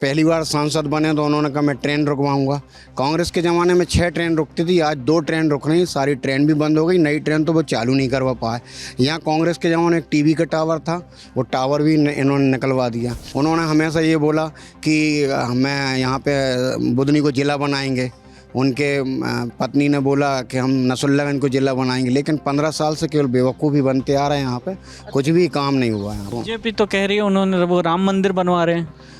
पहली बार सांसद बने तो उन्होंने कहा मैं ट्रेन रुकवाऊंगा। कांग्रेस के ज़माने में 6 ट्रेन रुकती थी, आज 2 ट्रेन रुक रही, सारी ट्रेन भी बंद हो गई, नई ट्रेन तो वो चालू नहीं करवा पाए। यहाँ कांग्रेस के ज़माने एक टीवी का टावर था, वो टावर भी इन्होंने निकलवा दिया। उन्होंने हमेशा ये बोला कि मैं यहाँ पे बुधनी को ज़िला बनाएंगे, उनके पत्नी ने बोला कि हम नसरुल्लागंज को ज़िला बनाएंगे, लेकिन 15 साल से केवल बेवकूफ़ी बनते आ रहे हैं। यहाँ पे कुछ भी काम नहीं हुआ है। बीजेपी तो कह रही है उन्होंने वो राम मंदिर बनवा रहे हैं।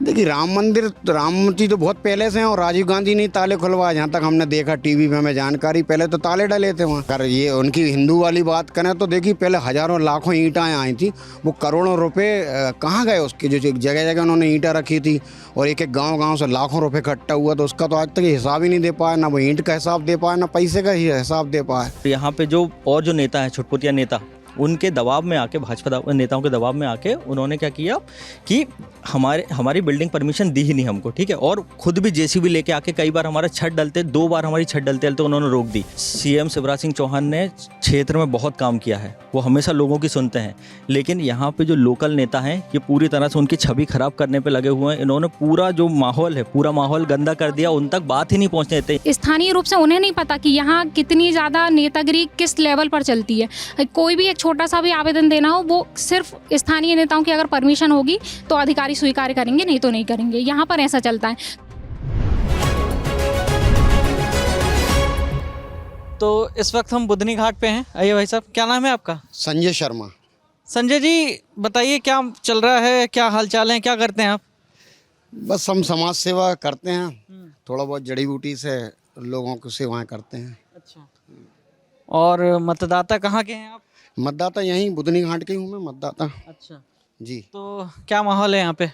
देखिए राम मंदिर, राम जी तो बहुत पहले से हैं और राजीव गांधी ने ताले खुलवाए, जहाँ तक हमने देखा टीवी में हमें जानकारी, पहले तो ताले डले थे वहाँ। अगर ये उनकी हिंदू वाली बात करें तो देखिए पहले हज़ारों लाखों ईंटें आई थी, वो करोड़ों रुपए कहाँ गए उसके, जो जगह जगह उन्होंने ईंटें रखी थी और एक एक गाँव से लाखों रुपये इकट्ठा हुआ, तो उसका तो आज तक हिसाब ही नहीं दे पाया, ना वो ईंट का हिसाब दे पाया, ना पैसे का ही हिसाब दे पाया। यहाँ पे जो और जो नेता हैं, छुटपुटिया नेता, उनके दबाव में आके, भाजपा नेताओं के दबाव में आके उन्होंने क्या किया कि हमारी बिल्डिंग परमिशन दी ही नहीं हमको, ठीक है, और खुद भी जेसीबी लेके आके कई बार हमारा छत डलते, 2 बार हमारी छत डलते डलते उन्होंने रोक दी। सीएम शिवराज सिंह चौहान ने क्षेत्र में बहुत काम किया है, वो हमेशा लोगों की सुनते हैं, लेकिन यहाँ पे जो लोकल नेता हैं ये पूरी तरह से उनकी छवि खराब करने पे लगे हुए हैं। इन्होंने पूरा जो माहौल है, पूरा माहौल गंदा कर दिया, उन तक बात ही नहीं पहुँचने देते। स्थानीय रूप से उन्हें नहीं पता कि यहाँ कितनी ज़्यादा नेतागिरी किस लेवल पर चलती है। कोई भी एक छोटा सा भी आवेदन देना हो, वो सिर्फ स्थानीय नेताओं की अगर परमिशन होगी तो अधिकारी स्वीकार करेंगे, नहीं तो नहीं करेंगे। यहाँ पर ऐसा चलता है। तो इस वक्त हम बुधनी घाट पे हैं। आइए भाई साहब, क्या नाम है आपका? संजय शर्मा। संजय जी बताइए, क्या चल रहा है, क्या हालचाल है, क्या करते हैं आप? बस हम समाज सेवा करते हैं, थोड़ा बहुत जड़ी बूटी से लोगों को सेवाएं करते हैं। अच्छा, और मतदाता कहाँ के हैं आप? मतदाता यहीं बुधनी घाट के ही हूँ मैं मतदाता। अच्छा जी। तो क्या माहौल है यहाँ पे?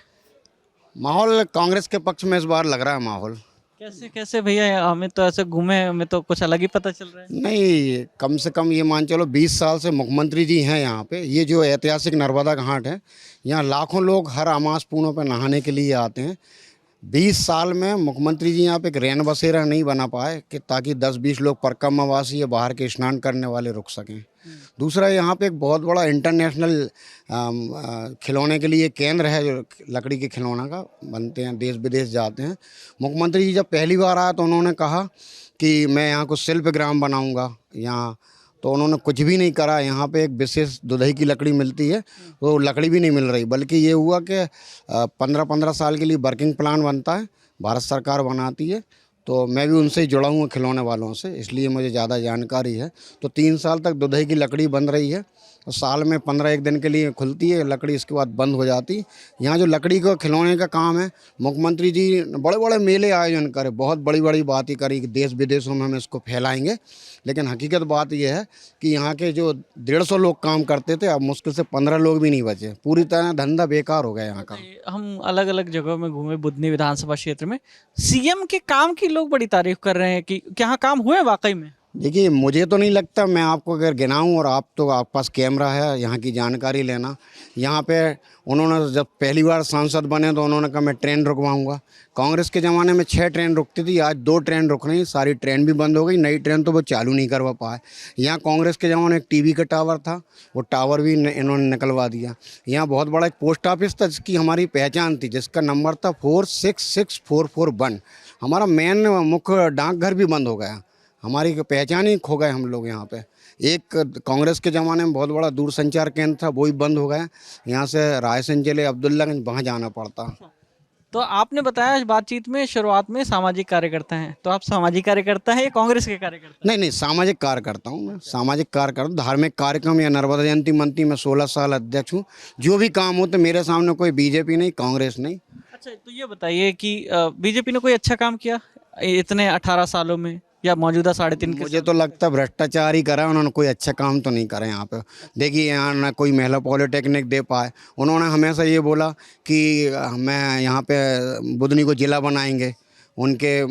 माहौल कांग्रेस के पक्ष में इस बार लग रहा है माहौल। कैसे कैसे भैया, हमें तो ऐसे घूमे, हमें तो कुछ अलग ही पता चल रहा है। नहीं, कम से कम ये मान चलो 20 साल से मुख्यमंत्री जी हैं यहाँ पे। ये जो ऐतिहासिक नर्मदा घाट है, यहाँ लाखों लोग हर अमास पूर्णों पे नहाने के लिए आते हैं। 20 साल में मुख्यमंत्री जी यहाँ पे एक रैन बसेरा नहीं बना पाए कि ताकि 10-20 लोग परिक्रमावासी या बाहर के स्नान करने वाले रुक सकें। दूसरा, यहाँ पे एक बहुत बड़ा इंटरनेशनल खिलौने के लिए केंद्र है, जो लकड़ी के खिलौना का बनते हैं, देश विदेश जाते हैं। मुख्यमंत्री जी जब पहली बार आया तो उन्होंने कहा कि मैं यहाँ को शिल्प ग्राम बनाऊँगा यहाँ, तो उन्होंने कुछ भी नहीं करा। यहाँ पे एक विशेष दुधई की लकड़ी मिलती है, वो लकड़ी भी नहीं मिल रही, बल्कि ये हुआ कि 15-15 साल के लिए वर्किंग प्लान बनता है, भारत सरकार बनाती है। तो मैं भी उनसे ही जुड़ा हूँ, खिलौने वालों से, इसलिए मुझे ज़्यादा जानकारी है। तो 3 साल तक दुधई की लकड़ी बन रही है, तो साल में 15 दिन के लिए खुलती है लकड़ी, इसके बाद बंद हो जाती। यहाँ जो लकड़ी को खिलौने का काम है, मुख्यमंत्री जी बड़े बड़े मेले आयोजन करे, बहुत बड़ी बड़ी बातें करी कि देश विदेशों में हम इसको फैलाएंगे, लेकिन हकीकत बात यह है कि यहाँ के जो 150 लोग काम करते थे, अब मुश्किल से 15 लोग भी नहीं बचे। पूरी तरह धंधा बेकार हो गया यहाँ का। हम अलग अलग जगहों में घूमे बुधनी विधानसभा क्षेत्र में, सीएम के काम की लोग बड़ी तारीफ कर रहे हैं कि यहाँ काम हुए वाकई में। देखिए मुझे तो नहीं लगता, मैं आपको अगर गिनाऊं, और आप तो आपके पास कैमरा है, यहाँ की जानकारी लेना। यहाँ पे उन्होंने जब पहली बार सांसद बने तो उन्होंने कहा मैं ट्रेन रुकवाऊंगा। कांग्रेस के ज़माने में 6 ट्रेन रुकती थी, आज 2 ट्रेन रुक रही, सारी ट्रेन भी बंद हो गई, नई ट्रेन तो वो चालू नहीं करवा पाए। यहाँ कांग्रेस के ज़माने एक टीवी का टावर था, वो टावर भी इन्होंने निकलवा दिया। यहाँ बहुत बड़ा एक पोस्ट ऑफिस था जिसकी हमारी पहचान थी, जिसका नंबर था 466441। हमारा मेन मुख्य डाकघर भी बंद हो गया, हमारी पहचान ही खो गए हम लोग। यहाँ पे एक कांग्रेस के ज़माने में बहुत बड़ा दूरसंचार केंद्र था, वो भी बंद हो गया। यहाँ से रायसेन जिले अब्दुल्लागंज वहाँ जाना पड़ता। तो आपने बताया बातचीत में शुरुआत में सामाजिक कार्यकर्ता हैं, तो आप सामाजिक कार्यकर्ता हैं या कांग्रेस के कार्यकर्ता? नहीं, सामाजिक कार्य करता हूँ मैं, सामाजिक कार्य करता हूँ। धार्मिक कार्यक्रम या नर्मदा जयंती मनती में 16 साल अध्यक्ष हूँ। जो भी काम होते मेरे सामने, कोई बीजेपी नहीं, कांग्रेस नहीं। अच्छा, तो ये बताइए कि बीजेपी ने कोई अच्छा काम किया इतने 18 सालों में, या मौजूदा 3.5 के? मुझे तो लगता है भ्रष्टाचार ही करा, उन्होंने कोई अच्छा काम तो नहीं करा। यहाँ पे देखिए, यहाँ ना कोई महिला पॉलिटेक्निक दे पाए। उन्होंने हमेशा ये बोला कि मैं यहाँ पे बुधनी को ज़िला बनाएंगे, उनके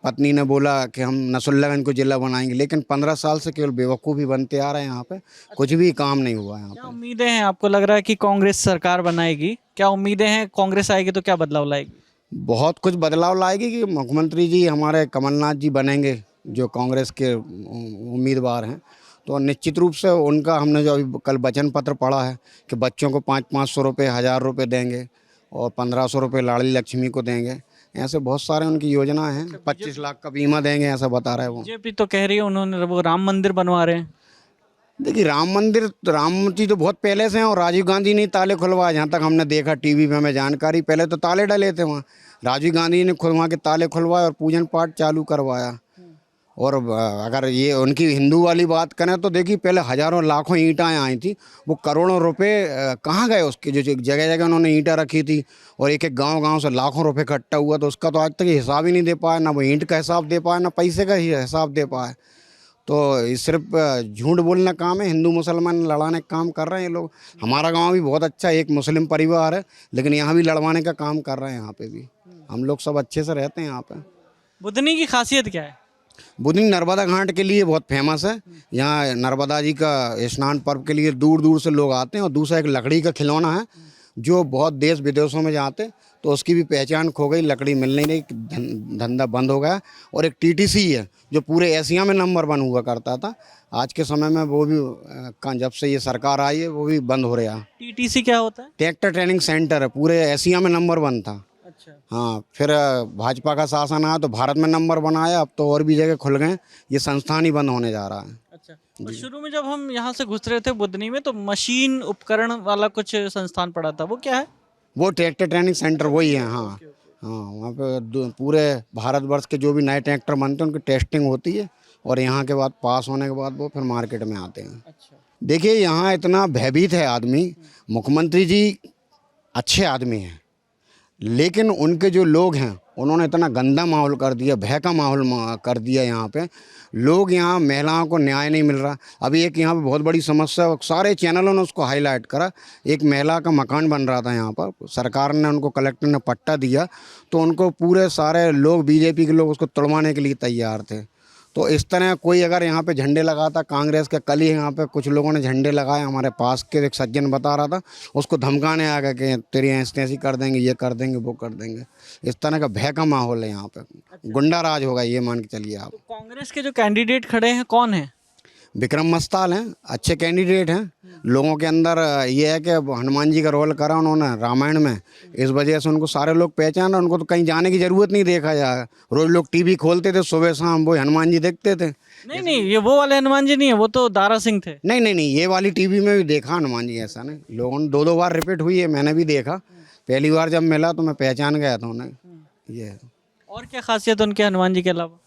पत्नी ने बोला कि हम नसरुल्लागंज को ज़िला बनाएंगे, लेकिन 15 साल से केवल बेवकूफ़ी बनते आ रहे हैं। यहाँ पे कुछ भी काम नहीं हुआ। यहाँ क्या पे उम्मीदें हैं? आपको लग रहा है कि कांग्रेस सरकार बनाएगी? क्या उम्मीदें हैं, कांग्रेस आएगी तो क्या बदलाव लाएगी? बहुत कुछ बदलाव लाएगी कि मुख्यमंत्री जी हमारे कमलनाथ जी बनेंगे, जो कांग्रेस के उम्मीदवार हैं। तो निश्चित रूप से उनका, हमने जो अभी कल वचन पत्र पढ़ा है कि बच्चों को 500-500 रुपये, 1000 रुपये देंगे, और 1500 रुपये लाड़ली लक्ष्मी को देंगे। ऐसे बहुत सारे उनकी योजना हैं। 25 लाख का बीमा देंगे ऐसा बता रहे हैं वो। बीजेपी तो कह रही है उन्होंने वो राम मंदिर बनवा रहे हैं। देखिए राम जी तो बहुत पहले से हैं, और राजीव गांधी ने ताले खुलवाए, जहाँ तक हमने देखा टीवी पे हमें जानकारी। पहले तो ताले डले थे वहाँ, राजीव गांधी ने खुद वहाँ के ताले खुलवाए और पूजन पाठ चालू करवाया। और अगर ये उनकी हिंदू वाली बात करें तो देखिए पहले हज़ारों लाखों ईंटें आई थी, वो करोड़ों रुपए कहाँ गए उसके, जो जगह जगह उन्होंने ईंटें रखी थी और एक एक गांव से लाखों रुपए इकट्ठा हुआ, तो उसका तो आज तक हिसाब ही नहीं दे पाया, ना वो ईंट का हिसाब दे पाया, ना पैसे का ही हिसाब दे पाए। तो ये सिर्फ झूठ बोलना काम है, हिंदू मुसलमान लड़ाने का काम कर रहे हैं ये लोग। हमारा गांव भी बहुत अच्छा एक मुस्लिम परिवार है, लेकिन यहाँ भी लड़वाने का काम कर रहे हैं। यहाँ पे भी हम लोग सब अच्छे से रहते हैं यहाँ पे। बुधनी की खासियत क्या है? बुधनी नर्मदा घाट के लिए बहुत फेमस है। यहाँ नर्मदा जी का स्नान पर्व के लिए दूर दूर से लोग आते हैं। और दूसरा एक लकड़ी का खिलौना है जो बहुत देश विदेशों में जाते, तो उसकी भी पहचान खो गई, लकड़ी मिलने नहीं, धंधा बंद हो गया। और एक टीटीसी है जो पूरे एशिया में नंबर 1 हुआ करता था, आज के समय में वो भी जब से ये सरकार आई है वो भी बंद हो रहा। टीटीसी क्या होता है? ट्रैक्टर ट्रेनिंग सेंटर है, पूरे एशिया में नंबर 1 था। अच्छा। हाँ, फिर भाजपा का शासन आया तो भारत में नंबर 1 आया, अब तो और भी जगह खुल गए, ये संस्थान ही बंद होने जा रहा है। अच्छा, और शुरू में जब हम यहाँ से घुस रहे थे बुधनी में तो मशीन उपकरण वाला कुछ संस्थान पड़ा था, वो क्या है? वो ट्रैक्टर ट्रेनिंग सेंटर वही है। हाँ हाँ, वहाँ पे पूरे भारतवर्ष के जो भी नए ट्रैक्टर बनते हैं उनकी टेस्टिंग होती है, और यहाँ के बाद पास होने के बाद वो फिर मार्केट में आते हैं। अच्छा। देखिए यहाँ इतना भयभीत है आदमी, मुख्यमंत्री जी अच्छे आदमी हैं, लेकिन उनके जो लोग हैं उन्होंने इतना गंदा माहौल कर दिया, भय का माहौल कर दिया। यहाँ पे लोग, यहाँ महिलाओं को न्याय नहीं मिल रहा। अभी एक यहाँ पे बहुत बड़ी समस्या, सारे चैनलों ने उसको हाईलाइट करा, एक महिला का मकान बन रहा था यहाँ पर, सरकार ने उनको, कलेक्टर ने पट्टा दिया, तो उनको पूरे सारे लोग, बीजेपी के लोग उसको तोड़वाने के लिए तैयार थे। तो इस तरह कोई अगर यहाँ पे झंडे लगाता, कांग्रेस के, कल ही यहाँ पे कुछ लोगों ने झंडे लगाए, हमारे पास के एक सज्जन बता रहा था, उसको धमकाने आ गए कि तेरी ऐसी कर देंगे, ये कर देंगे, वो कर देंगे। इस तरह का भय का माहौल है यहाँ पे। गुंडा राज होगा, ये मान के चलिए आप। तो कांग्रेस के जो कैंडिडेट खड़े हैं कौन है? विक्रम मस्ताल हैं, अच्छे कैंडिडेट हैं। लोगों के अंदर ये है कि हनुमान जी का रोल करा उन्होंने रामायण में, इस वजह से उनको सारे लोग पहचान रहे। उनको तो कहीं जाने की ज़रूरत नहीं, देखा जाए रोज़ लोग टीवी खोलते थे, सुबह शाम वो हनुमान जी देखते थे। नहीं नहीं, ये वो वाले हनुमान जी नहीं है, वो तो दारा सिंह थे। नहीं नहीं नहीं, ये वाली टीवी में भी देखा हनुमान जी, ऐसा नहीं, लोगों ने 2-2 बार रिपीट हुई है, मैंने भी देखा। पहली बार जब मिला तो मैं पहचान गया था उन्हें। ये और क्या खासियत उनके हनुमान जी के अलावा?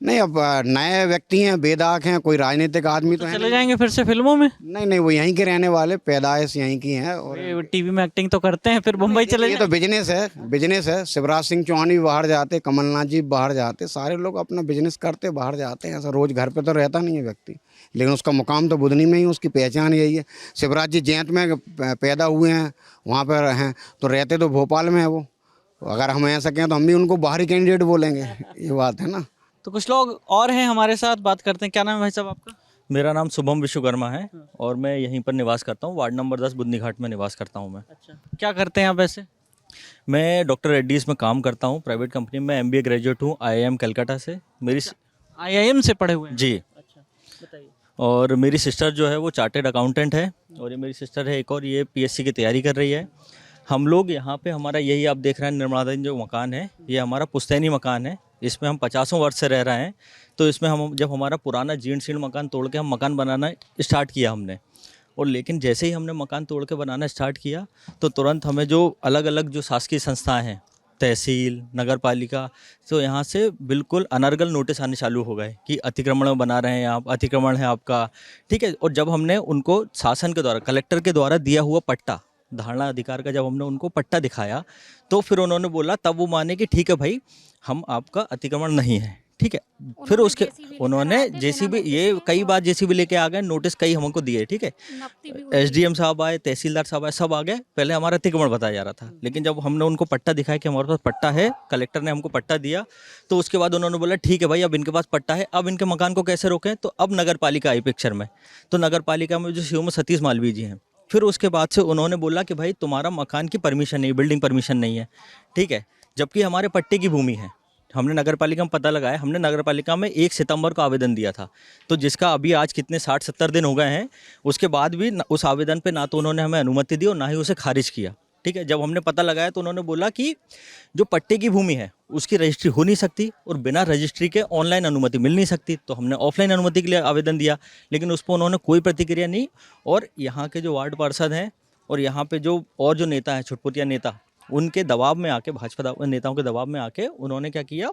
नहीं, अब नए व्यक्ति हैं, बेदाग हैं, कोई राजनीतिक आदमी तो है चले जाएंगे फिर से फिल्मों में? नहीं नहीं, वो यहीं के रहने वाले, पैदाइश यहीं की हैं। और टीवी में एक्टिंग तो करते हैं, फिर मुंबई चले ये तो बिजनेस है, बिजनेस है। शिवराज सिंह चौहान भी बाहर जाते, कमलनाथ जी बाहर जाते, सारे लोग अपना बिजनेस करते बाहर जाते हैं। ऐसा रोज घर पे तो रहता नहीं है व्यक्ति, लेकिन उसका मुकाम तो बुधनी में ही, उसकी पहचान यही है। शिवराज जी जैंत में पैदा हुए हैं, वहाँ पर हैं, तो रहते तो भोपाल में है वो। अगर हम ऐसा कहें तो हम भी उनको बाहरी कैंडिडेट बोलेंगे, ये बात है ना। तो कुछ लोग और हैं हमारे साथ, बात करते हैं। क्या नाम है भाई साहब आपका? मेरा नाम शुभम विश्वकर्मा है और मैं यहीं पर निवास करता हूँ, वार्ड नंबर 10 बुधनी घाट में निवास करता हूँ मैं। अच्छा, क्या करते हैं आप वैसे? मैं डॉक्टर रेड्डीज़ में काम करता हूँ, प्राइवेट कंपनी में। MBA ग्रेजुएट हूँ IIM कलकत्ता से। मेरी IIM से पढ़े हुए हैं? जी। अच्छा, बताइए। और मेरी सिस्टर जो है वो चार्टेड अकाउंटेंट है, और ये मेरी सिस्टर है एक और, ये PSC की तैयारी कर रही है। हम लोग यहाँ पे, हमारा यही आप देख रहे हैं निर्मला जो मकान है, ये हमारा पुश्तैनी मकान है। इसमें हम 50 वर्ष से रह रहे हैं। तो इसमें हम, जब हमारा पुराना जीर्ण शीर्ण मकान तोड़ के हम मकान बनाना स्टार्ट किया हमने, और लेकिन जैसे ही हमने मकान तोड़ के बनाना स्टार्ट किया तो तुरंत हमें जो अलग अलग जो शासकीय संस्थाएं हैं, तहसील, नगर पालिका, तो यहाँ से बिल्कुल अनर्गल नोटिस आने चालू हो गए कि अतिक्रमण बना रहे हैं आप, अतिक्रमण है आपका, ठीक है। और जब हमने उनको शासन के द्वारा, कलेक्टर के द्वारा दिया हुआ पट्टा, धारणा अधिकार का, जब हमने उनको पट्टा दिखाया तो फिर उन्होंने बोला, तब वो माने कि ठीक है भाई, हम आपका अतिक्रमण नहीं है, ठीक है। फिर उसके उन्होंने JCB, ये कई बार JCB लेके आ गए, नोटिस कई हमको दिए, ठीक है। SDM साहब आए, तहसीलदार साहब आए, सब आ गए। पहले हमारा अतिक्रमण बताया जा रहा था, लेकिन जब हमने उनको पट्टा दिखाया कि हमारे पास पट्टा है, कलेक्टर ने हमको पट्टा दिया, तो उसके बाद उन्होंने बोला ठीक है भाई, अब इनके पास पट्टा है, अब इनके मकान को कैसे रोकें। तो अब नगर पालिका आई पिक्चर में। तो नगर पालिका में जो CO में सतीश मालवीय जी हैं, फिर उसके बाद से उन्होंने बोला कि भाई तुम्हारा मकान की परमिशन नहीं, बिल्डिंग परमिशन नहीं है, ठीक है, जबकि हमारे पट्टे की भूमि है। हमने नगर पालिका में पता लगाया, हमने नगर पालिका में 1 सितंबर को आवेदन दिया था, तो जिसका अभी आज कितने 60-70 दिन हो गए हैं, उसके बाद भी उस आवेदन पे ना तो उन्होंने हमें अनुमति दी और ना ही उसे खारिज किया। ठीक है, जब हमने पता लगाया तो उन्होंने बोला कि जो पट्टे की भूमि है उसकी रजिस्ट्री हो नहीं सकती और बिना रजिस्ट्री के ऑनलाइन अनुमति मिल नहीं सकती। तो हमने ऑफलाइन अनुमति के लिए आवेदन दिया, लेकिन उस पर उन्होंने कोई प्रतिक्रिया नहीं। और यहाँ के जो वार्ड पार्षद हैं और यहाँ पे जो नेता हैं, छुटपुटिया नेता, उनके दबाव में आके, भाजपा नेताओं के दबाव में आके उन्होंने क्या किया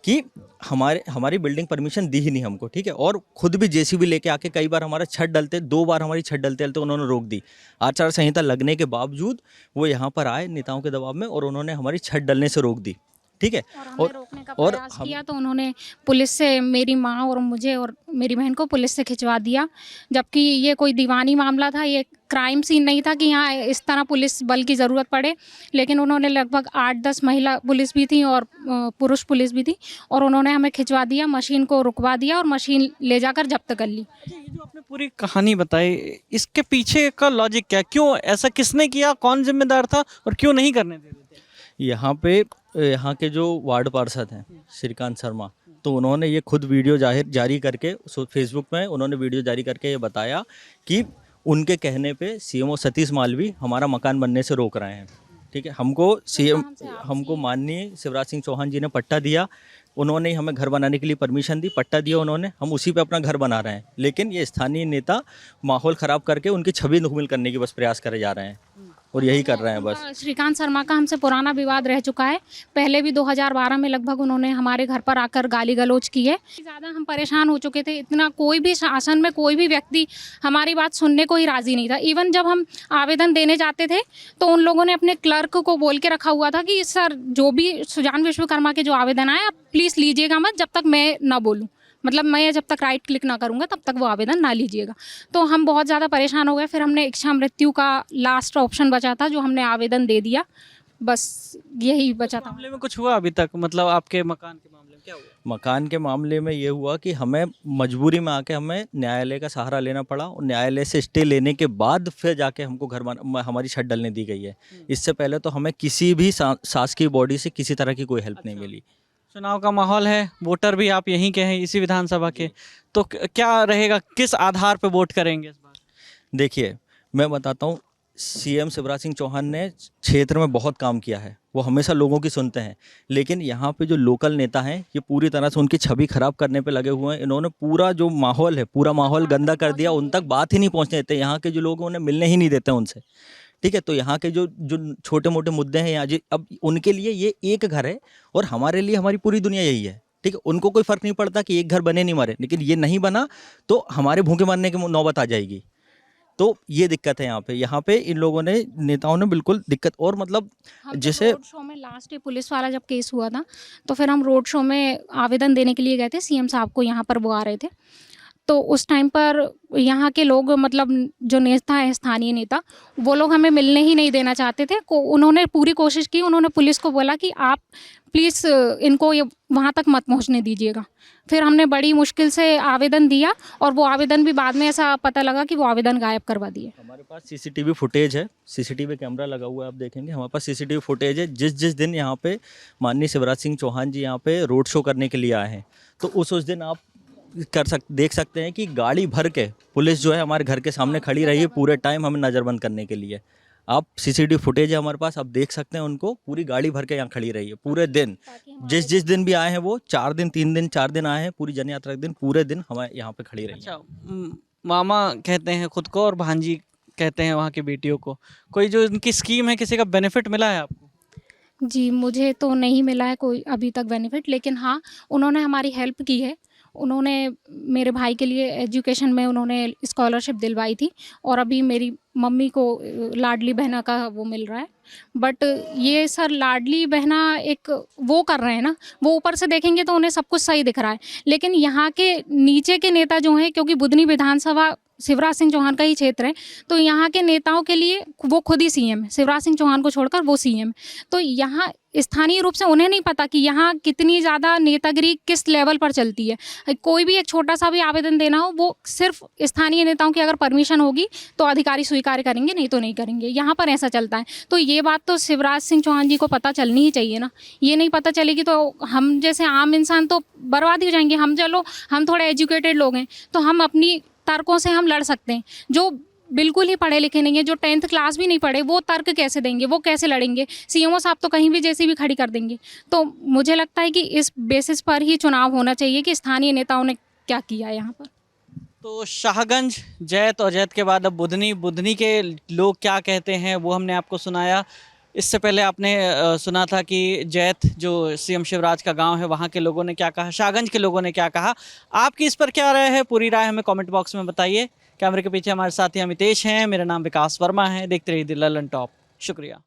कि हमारी बिल्डिंग परमिशन दी ही नहीं हमको, ठीक है। और खुद भी जेसीबी लेके आके कई बार हमारा छत डलते, 2 बार हमारी छत डलते उन्होंने रोक दी। आचार संहिता लगने के बावजूद वो यहाँ पर आए नेताओं के दबाव में और उन्होंने हमारी छत डलने से रोक दी, ठीक है। और रोकने का प्रयास किया तो उन्होंने पुलिस से, मेरी माँ और मुझे और मेरी बहन को पुलिस से खिंचवा दिया, जबकि ये कोई दीवानी मामला था, ये क्राइम सीन नहीं था कि यहाँ इस तरह पुलिस बल की ज़रूरत पड़े। लेकिन उन्होंने लगभग 8-10 महिला पुलिस भी थी और पुरुष पुलिस भी थी, और उन्होंने हमें खिंचवा दिया, मशीन को रुकवा दिया और मशीन ले जाकर जब्त कर ली। अच्छा, ये जो आपने पूरी कहानी बताई, इसके पीछे का लॉजिक क्या, क्यों ऐसा, किसने किया, कौन जिम्मेदार था और क्यों नहीं करने दे रहे थे? यहाँ के जो वार्ड पार्षद हैं श्रीकांत शर्मा, तो उन्होंने ये खुद वीडियो जारी करके फेसबुक में उन्होंने वीडियो जारी करके ये बताया कि उनके कहने पे सीएमओ सतीश मालवी हमारा मकान बनने से रोक रहे हैं, ठीक है। हमको माननीय शिवराज सिंह चौहान जी ने पट्टा दिया, उन्होंने हमें घर बनाने के लिए परमिशन दी, पट्टा दिया उन्होंने, हम उसी पे अपना घर बना रहे हैं। लेकिन ये स्थानीय नेता माहौल ख़राब करके उनकी छवि नुकमिल करने की बस प्रयास करे जा रहे हैं और यही कर रहे हैं बस। श्रीकांत शर्मा का हमसे पुराना विवाद रह चुका है। पहले भी 2012 में लगभग उन्होंने हमारे घर पर आकर गाली गलौज की है। ज़्यादा हम परेशान हो चुके थे, इतना कोई भी शासन में कोई भी व्यक्ति हमारी बात सुनने को ही राज़ी नहीं था। इवन जब हम आवेदन देने जाते थे तो उन लोगों ने अपने क्लर्क को बोल के रखा हुआ था कि सर, जो भी सुजान विश्वकर्मा के जो आवेदन आए आप प्लीज़ लीजिएगा मत जब तक मैं ना बोलूँ, मतलब मैं जब तक राइट क्लिक ना करूँगा तब तक वो आवेदन ना लीजिएगा। तो हम बहुत ज़्यादा परेशान हो गए। फिर हमने इच्छा मृत्यु का लास्ट ऑप्शन बचा था, जो हमने आवेदन दे दिया, बस यही बचा था। मामले में कुछ हुआ अभी तक, मतलब आपके मकान के मामले में क्या हुआ? मकान के मामले में ये हुआ कि हमें मजबूरी में आके हमें न्यायालय का सहारा लेना पड़ा और न्यायालय से स्टे लेने के बाद फिर जाके हमको हमारी छत डलने दी गई है। इससे पहले तो हमें किसी भी शासकीय बॉडी से किसी तरह की कोई हेल्प नहीं मिली। चुनाव का माहौल है, वोटर भी आप यहीं के हैं, इसी विधानसभा के, तो क्या रहेगा, किस आधार पर वोट करेंगे इस बार? देखिए, मैं बताता हूँ, सीएम शिवराज सिंह चौहान ने क्षेत्र में बहुत काम किया है, वो हमेशा लोगों की सुनते हैं। लेकिन यहाँ पे जो लोकल नेता हैं, ये पूरी तरह से उनकी छवि खराब करने पे लगे हुए हैं। इन्होंने पूरा जो माहौल है, पूरा माहौल गंदा कर दिया, उन तक बात ही नहीं पहुँचने देते, यहाँ के जो लोग उन्हें मिलने ही नहीं देते उनसे, ठीक है। तो यहाँ के जो छोटे मोटे मुद्दे हैं यहाँ, अब उनके लिए ये एक घर है और हमारे लिए हमारी पूरी दुनिया यही है, ठीक है। उनको कोई फ़र्क नहीं पड़ता कि एक घर बने नहीं मरे, लेकिन ये नहीं बना तो हमारे भूखे मरने की नौबत आ जाएगी। तो ये दिक्कत है यहाँ पे इन लोगों ने, नेताओं ने बिल्कुल दिक्कत। और मतलब जैसे रोड शो में लास्ट डे पुलिस वाला जब केस हुआ था, तो फिर हम रोड शो में आवेदन देने के लिए गए थे, सीएम साहब को यहाँ पर वो आ रहे थे। तो उस टाइम पर यहाँ के लोग, मतलब जो नेता है, स्थानीय नेता, वो लोग हमें मिलने ही नहीं देना चाहते थे। उन्होंने पूरी कोशिश की, उन्होंने पुलिस को बोला कि आप प्लीज़ इनको ये वहाँ तक मत पहुँचने दीजिएगा। फिर हमने बड़ी मुश्किल से आवेदन दिया और वो आवेदन भी बाद में ऐसा पता लगा कि वो आवेदन गायब करवा दिए। हमारे पास सीसीटीवी फुटेज है, सीसीटीवी कैमरा लगा हुआ है, आप देखेंगे हमारे पास सीसीटीवी फुटेज है। जिस दिन यहाँ पे माननीय शिवराज सिंह चौहान जी यहाँ पे रोड शो करने के लिए आए हैं, तो उस दिन आप देख सकते हैं कि गाड़ी भर के पुलिस जो है हमारे घर के सामने खड़ी रही है पूरे टाइम हमें नज़रबंद करने के लिए। आप सीसीटीवी फुटेज है हमारे पास, आप देख सकते हैं उनको, पूरी गाड़ी भर के यहाँ खड़ी रही है पूरे दिन। जिस दिन भी आए हैं वो 4 दिन 3 दिन 4 दिन आए हैं, पूरी जन यात्रा के दिन पूरे दिन हमारे यहाँ पे खड़ी रही है। अच्छा, मामा कहते हैं खुद को और भांजी कहते हैं वहाँ की बेटियों को, कोई जो इनकी स्कीम है, किसी का बेनिफिट मिला है आपको? जी, मुझे तो नहीं मिला है कोई अभी तक बेनिफिट, लेकिन हाँ, उन्होंने हमारी हेल्प की है। उन्होंने मेरे भाई के लिए एजुकेशन में उन्होंने स्कॉलरशिप दिलवाई थी, और अभी मेरी मम्मी को लाडली बहना का वो मिल रहा है। बट ये सर, लाडली बहना एक वो कर रहे हैं ना, वो ऊपर से देखेंगे तो उन्हें सब कुछ सही दिख रहा है, लेकिन यहाँ के नीचे के नेता जो हैं, क्योंकि बुधनी विधानसभा शिवराज सिंह चौहान का ही क्षेत्र है, तो यहाँ के नेताओं के लिए वो खुद ही सीएम है, शिवराज सिंह चौहान को छोड़कर वो सीएम। तो यहाँ स्थानीय रूप से उन्हें नहीं पता कि यहाँ कितनी ज़्यादा नेतागिरी किस लेवल पर चलती है। कोई भी एक छोटा सा भी आवेदन देना हो, वो सिर्फ स्थानीय नेताओं की अगर परमिशन होगी तो अधिकारी स्वीकार करेंगे, नहीं तो नहीं करेंगे। यहाँ पर ऐसा चलता है। तो ये बात तो शिवराज सिंह चौहान जी को पता चलनी ही चाहिए ना। ये नहीं पता चलेगी तो हम जैसे आम इंसान तो बर्बाद ही हो जाएंगे। हम थोड़े एजुकेटेड लोग हैं, तो हम अपनी तर्कों से हम लड़ सकते हैं। जो बिल्कुल ही पढ़े लिखे नहीं है, जो 10th क्लास भी नहीं पढ़े, वो तर्क कैसे देंगे, वो कैसे लड़ेंगे? सीएमओ साहब तो कहीं भी जैसी भी खड़ी कर देंगे। तो मुझे लगता है कि इस बेसिस पर ही चुनाव होना चाहिए कि स्थानीय नेताओं ने क्या किया है यहाँ पर। तो शाहगंज, जैत और जैत के बाद अब बुधनी, बुधनी के लोग क्या कहते हैं वो हमने आपको सुनाया। इससे पहले आपने सुना था कि जैत जो सीएम शिवराज का गांव है वहां के लोगों ने क्या कहा, शाहगंज के लोगों ने क्या कहा। आपकी इस पर क्या राय है? पूरी राय हमें कमेंट बॉक्स में बताइए। कैमरे के पीछे हमारे साथी अमितेश हैं, मेरा नाम विकास वर्मा है। देखते रहिए द ललन टॉप। शुक्रिया।